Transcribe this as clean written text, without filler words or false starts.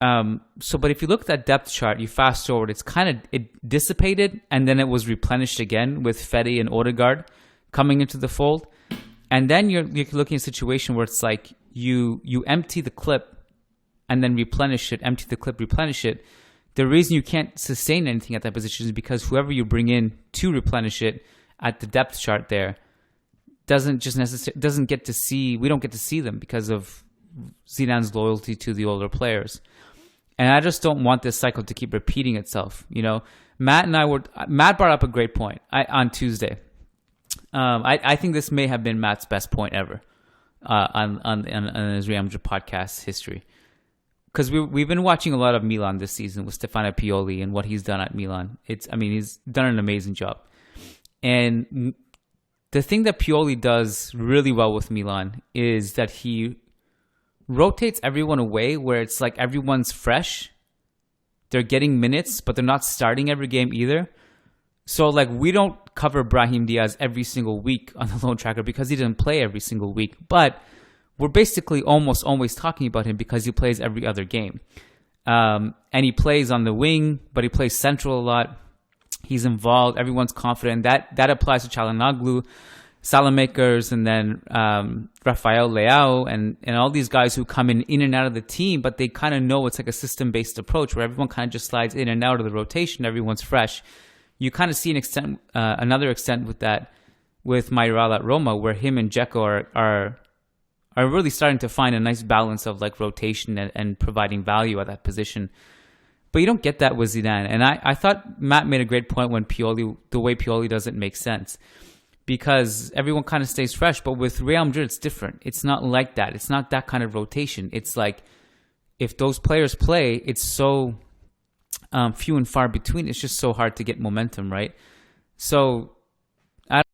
But if you look at that depth chart, you fast forward, it dissipated, and then it was replenished again with Fede and Odegaard coming into the fold. And then you're looking at a situation where it's like you empty the clip and then replenish it, empty the clip, replenish it. The reason you can't sustain anything at that position is because whoever you bring in to replenish it at the depth chart there doesn't get to see. We don't get to see them because of Zidane's loyalty to the older players. And I just don't want this cycle to keep repeating itself. You know, Matt brought up a great point on Tuesday. I think this may have been Matt's best point ever on his Real Madrid podcast history. Because we've been watching a lot of Milan this season with Stefano Pioli and what he's done at Milan. He's done an amazing job. And the thing that Pioli does really well with Milan is that he rotates everyone away where it's like everyone's fresh. They're getting minutes, but they're not starting every game either. So, like, we don't cover Brahim Diaz every single week on the loan tracker because he didn't play every single week. But we're basically almost always talking about him because he plays every other game. And he plays on the wing, but he plays central a lot. He's involved. Everyone's confident. That applies to Çalhanoğlu, Salamakers, and then Rafael Leao, and all these guys who come in and out of the team, but they kind of know it's like a system-based approach where everyone kind of just slides in and out of the rotation. Everyone's fresh. You kind of see another extent with that with Mayoral at Roma, where him and Dzeko are really starting to find a nice balance of like rotation and providing value at that position. But you don't get that with Zidane. And I thought Matt made a great point when the way Pioli does it makes sense. Because everyone kind of stays fresh. But with Real Madrid, it's different. It's not like that. It's not that kind of rotation. It's like if those players play, it's so few and far between. It's just so hard to get momentum, right? So